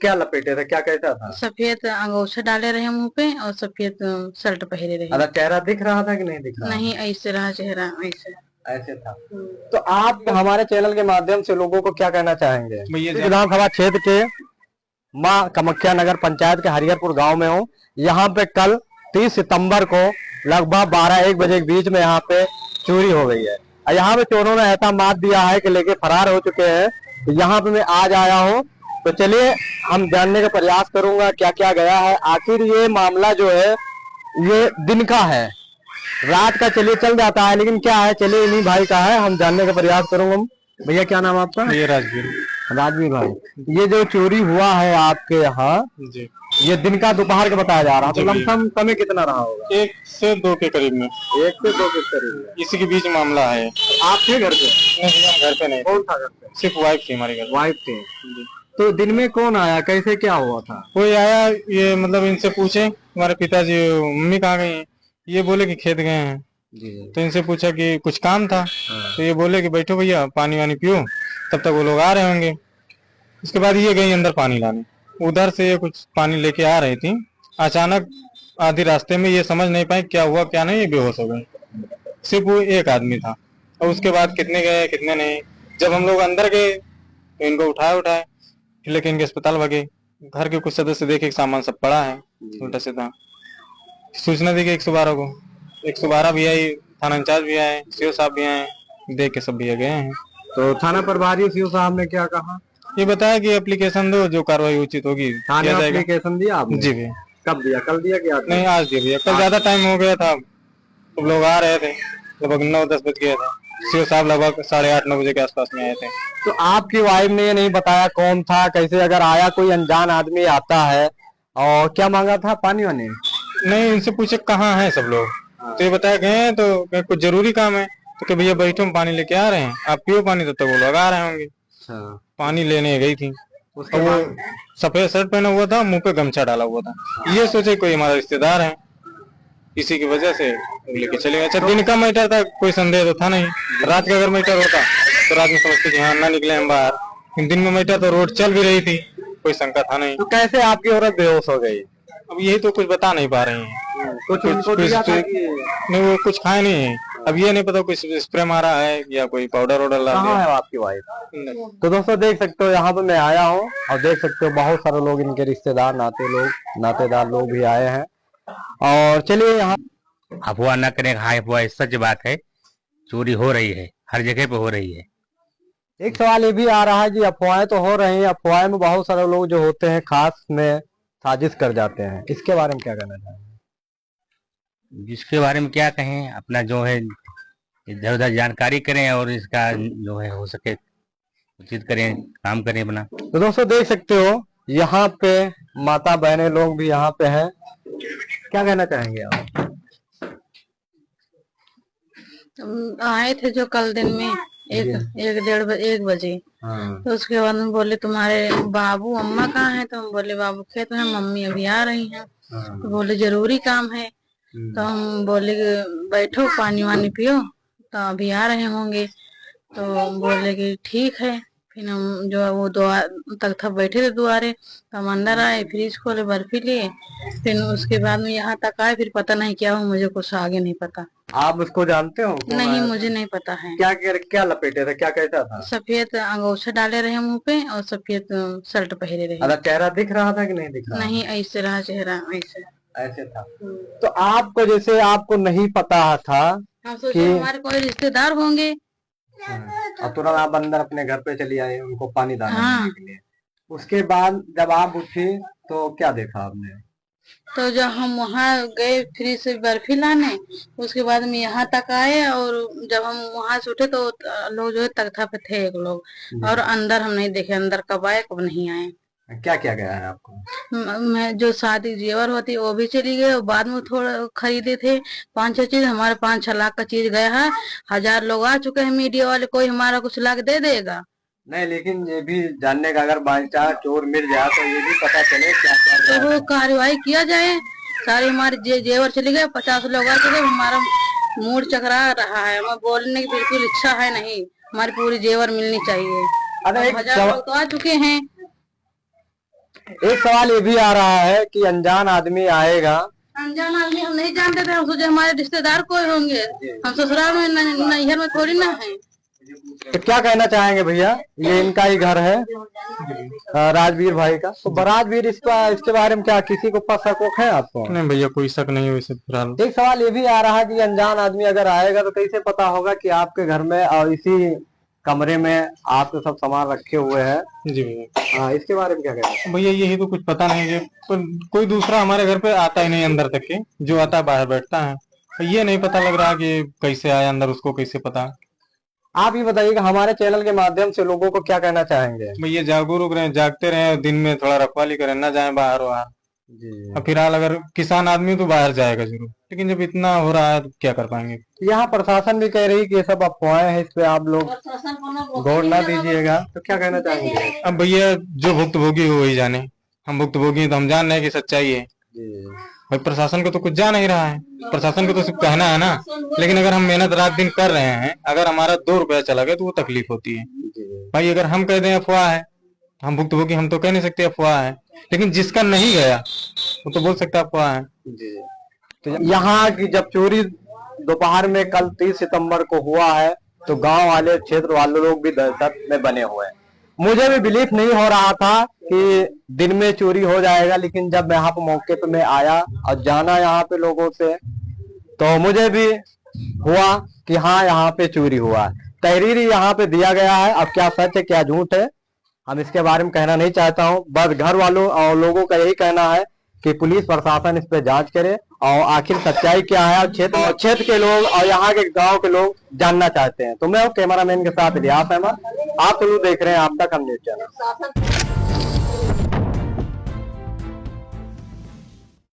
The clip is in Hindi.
क्या लपेटे थे, क्या कैसा था? सफेद अंगोछा डाले रहे मुंह पे और सफेद शर्ट पहने रहे। अगर चेहरा दिख रहा था कि नहीं दिख रहा नहीं, था? ऐसे रहा चेहरा ऐसे। ऐसे था। तो आप हमारे चैनल के माध्यम से लोगों को क्या कहना चाहेंगे? विधानसभा क्षेत्र के माँ कामाख्या नगर पंचायत के हरिहरपुर गांव में हूँ। यहाँ पे कल 30 सितंबर को लगभग 12-1 बजे के बीच में यहाँ पे चोरी हो गई है। और यहाँ पे चोरों ने ऐसा मार दिया है कि लेके फरार हो चुके हैं। तो यहाँ पे मैं आज आया हूँ, तो चलिए हम जानने का प्रयास करूंगा क्या क्या गया है। आखिर ये मामला जो है ये दिन का है, रात का चलिए चल जाता है, लेकिन क्या है चलिए इन्हीं भाई का है, हम जानने का प्रयास करूंगा। भैया क्या नाम है आपका? ये राजगीर। राजवीर भाई, ये जो चोरी हुआ है आपके यहाँ, जी ये दिन का दोपहर का बताया जा रहा है, तो जी लमसम समय कितना रहा होगा? 1 से 2 के करीब में, 1 से 2 के करीब में। इसी के बीच मामला है। आप थे घर पे? नहीं, हम घर पे नहीं थे। कौन था घर पे? सिर्फ वाइफ थी हमारे घर। वाइफ थे। तो दिन में कौन आया, कैसे क्या हुआ था? कोई आया, ये मतलब इनसे पूछे हमारे पिताजी मम्मी कहाँ गई हैं, ये बोले कि खेत गए हैं। जी। तो इनसे पूछा कि कुछ काम था। हाँ। तो ये बोले कि बैठो भैया पानी वानी पियो, तब तक वो लोग आ रहे होंगे। उसके बाद ये गई अंदर पानी लाने। उधर से ये कुछ पानी लेके आ रही थी, अचानक आधी रास्ते में ये समझ नहीं पाए क्या हुआ क्या नहीं, ये बेहोश हो गई। सिर्फ वो एक आदमी था, और उसके बाद कितने गए कितने नहीं। जब हम लोग अंदर गए तो इनको उठाए फिर लेके इनके अस्पताल भगे। घर के कुछ सदस्य देखे कि सामान सब पड़ा है उल्टा सीधा। सूचना दी गई 112 को, 112 भी आई, थाना इंचार्ज भी आए, सीओ साहब भी आए, देख के सब भैया गए हैं। तो थाना प्रभारी सीओ साहब ने क्या कहा? ये बताया कि एप्लीकेशन दो, जो कार्रवाई उचित होगी थाने किया में जाएगा। एप्लीकेशन दिया आपने? जी भैया। कब दिया, कल दिया क्या? नहीं, आज दिया भैया। कल ज्यादा टाइम हो गया था, सब लोग आ रहे थे, लगभग 9-10 बज गए थे। सीओ साहब लगभग 8:30-9 बजे के आसपास में आए थे। तो आपकी वाइफ ने ये नहीं बताया कौन था कैसे? अगर आया कोई अनजान आदमी आता है, और क्या मांगा था, पानी वानी? नहीं, इनसे पूछे कहाँ हैं सब लोग, तो ये बताया गए हैं, तो कहीं कुछ जरूरी काम है, तो कि भैया बैठो हम पानी लेके आ रहे हैं, आप पियो पानी, तब तक वो लोग आ रहे होंगे। पानी लेने गई थी। उसके वो बाद सफेद शर्ट पहना हुआ था, मुंह पे गमछा डाला हुआ था। ये सोचे कोई हमारा रिश्तेदार है, इसी की वजह से लेके चले गए। अच्छा, दिन का मैटर था, कोई संदेह तो था नहीं। रात का अगर मैटर होता तो रात में समझते कि हाँ ना निकले हम बाहर, लेकिन दिन में मैटर तो रोड चल भी रही थी, कोई शंका था नहीं। तो कैसे आपकी औरत बेहोश हो गई? अब यही तो कुछ बता नहीं पा रहे हैं। कुछ उनको दिया था कि नहीं, वो कुछ खाए नहीं है। अब ये नहीं पता कुछ स्प्रे मारा है या कोई पाउडर वाउडर ला कहाँ दिया। है आपकी वाइफ? तो दोस्तों देख सकते हो यहाँ पे मैं आया हूँ, और देख सकते हो बहुत सारे लोग, इनके रिश्तेदार नातेदार लोग भी आए हैं। और चलिए यहाँ अफवाह न करें, हाँ अफवाह सच बात है, चोरी हो रही है, हर जगह पे हो रही है। एक सवाल ये भी आ रहा है जी, अफवाहें तो हो रही हैं, अफवाहें में बहुत सारे लोग जो होते हैं खास में साजिश कर जाते हैं, इसके बारे में क्या कहना चाहेंगे? जिसके बारे में क्या कहें, अपना जो है इधर उधर जानकारी करें और इसका जो है हो सके उचित करें, काम करें अपना। तो दोस्तों देख सकते हो यहाँ पे माता बहनें लोग भी यहाँ पे हैं, क्या कहना चाहेंगे आप? आए थे जो कल दिन में 1 बजे। हाँ। तो उसके बाद में बोले तुम्हारे बाबू अम्मा कहाँ है? तो हम बोले बाबू खेत में, मम्मी अभी आ रही हैं। तो बोले जरूरी काम है। तो हम बोले कि बैठो पानी वानी पियो, तो अभी आ रहे होंगे। तो बोले कि ठीक है। फिर हम जो है वो तक था बैठे थे द्वारे, तो हम अंदर आए, फ्रिज खोले, बर्फी लिए। फिर उसके बाद में यहाँ तक आए, फिर पता नहीं क्या हो, मुझे कुछ आगे नहीं पता। आप उसको जानते हो? नहीं, मुझे नहीं पता है। क्या लपेटे थे, क्या कैसा था? सफेद अंगोछा डाले रहे मुंह पे और सफेद शर्ट पहने रहे। अगर चेहरा दिख रहा था कि नहीं दिख रहा? नहीं, ऐसे रहा चेहरा ऐसे। ऐसे था। तो आपको जैसे आपको नहीं पता था हम सोचे हमारे कोई रिश्तेदार होंगे। और तुरंत आप अंदर अपने घर पे चली आई उनको पानी डालने हाँ। के लिए। उसके बाद जब आप उठी तो क्या देखा आपने? तो जब हम वहाँ गए फ्रिज से बर्फी लाने, उसके बाद में यहाँ तक आए, और जब हम वहाँ से उठे तो लोग जो है तख्ता पे थे एक लोग, और अंदर हम नहीं देखे, अंदर कब आए कब नहीं आए। क्या क्या गया है आपको? मैं जो शादी जेवर होती वो भी चली गई, और बाद में थोड़ा खरीदे थे 5-6 चीज, हमारे 5-6 लाख का चीज गया है। 1000 लोग आ चुके हैं मीडिया वाले, कोई हमारा कुछ लाख दे देगा? नहीं, लेकिन ये भी जानने का अगर बाई चांस चोर मिल जाए तो ये भी पता चले क्या क्या तो वो कार्रवाई किया जाए। सारे हमारे जेवर चले गए, 50 लोग आ चुके, हमारा मूड चकरा रहा है, हमें बोलने की बिल्कुल इच्छा है नहीं, हमारी पूरी जेवर मिलनी चाहिए। 1000 लोग तो आ चुके हैं। एक सवाल ये भी आ रहा है कि अनजान आदमी आएगा। अनजान आदमी हम नहीं जानते थे, हम सोचे हमारे रिश्तेदार कोई होंगे, हम ससुराल में नैहर में थोड़ी ना है। तो क्या कहना चाहेंगे भैया, ये इनका ही घर है राजवीर भाई का, तो राजवीर इसके बारे में क्या किसी को शक है आपको? नहीं भैया, कोई शक नहीं है वैसे फिलहाल। एक सवाल ये भी आ रहा है कि अनजान आदमी अगर आएगा तो कैसे पता होगा कि आपके घर में और इसी कमरे में आपके सब सामान रखे हुए हैं? जी भैया। हाँ, इसके बारे में क्या कहना है? भैया यही तो कुछ पता नहीं है, पर कोई दूसरा हमारे घर पे आता ही नहीं अंदर तक के, जो आता है बाहर बैठता है। ये नहीं पता लग रहा कि कैसे आया अंदर, उसको कैसे पता। आप ये बताइए कि हमारे चैनल के माध्यम से लोगों को क्या कहना चाहेंगे? भैया जागरूक रहे, जागते रहे, दिन में थोड़ा रखवाली करें, ना जाए बाहर वहां। जी। फिलहाल अगर किसान आदमी तो बाहर जाएगा जरूर, लेकिन जब इतना हो रहा है तो क्या कर पाएंगे। यहाँ प्रशासन भी कह रही कि ये सब अफवाहें हैं, इस पे आप लोग गौर ना दीजिएगा, तो क्या कहना चाहेंगे? अब भैया जो भुक्तभोगी हो वही जाने, हम भुक्तभोगी हैं तो हम जान रहे हैं कि सच्चाई है। भाई प्रशासन को तो कुछ जा नहीं रहा है, प्रशासन को तो सिर्फ कहना है ना। लेकिन अगर हम मेहनत रात दिन कर रहे हैं, अगर हमारा 2 रुपया चला गया तो वो तकलीफ होती है। भाई अगर हम कह दें अफवाह है, हम भुक्तभोगी, हम तो कह नहीं सकते अफवाह है, लेकिन जिसका नहीं गया वो तो बोल सकता अफवाह है। तो यहाँ की जब चोरी दोपहर में कल 30 सितंबर को हुआ है तो गांव वाले, क्षेत्र वाले लोग भी दहशत में बने हुए हैं। मुझे भी बिलीफ नहीं हो रहा था कि दिन में चोरी हो जाएगा, लेकिन जब यहाँ पे मौके पे मैं आया और जाना यहाँ पे लोगों से, तो मुझे भी हुआ कि हाँ यहाँ पे चोरी हुआ है। तहरीर यहाँ पे दिया गया है, अब क्या सच है क्या झूठ है हम इसके बारे में कहना नहीं चाहता हूँ। बस घर वालों और लोगों का यही कहना है कि पुलिस प्रशासन इस पे जांच करे और आखिर सच्चाई क्या है, और क्षेत्र के लोग और यहाँ के गांव के लोग जानना चाहते हैं। तो मैं कैमरामैन के साथ इलियास अहमद, आप लोग देख रहे हैं आप तक हम न्यूज़ चैनल।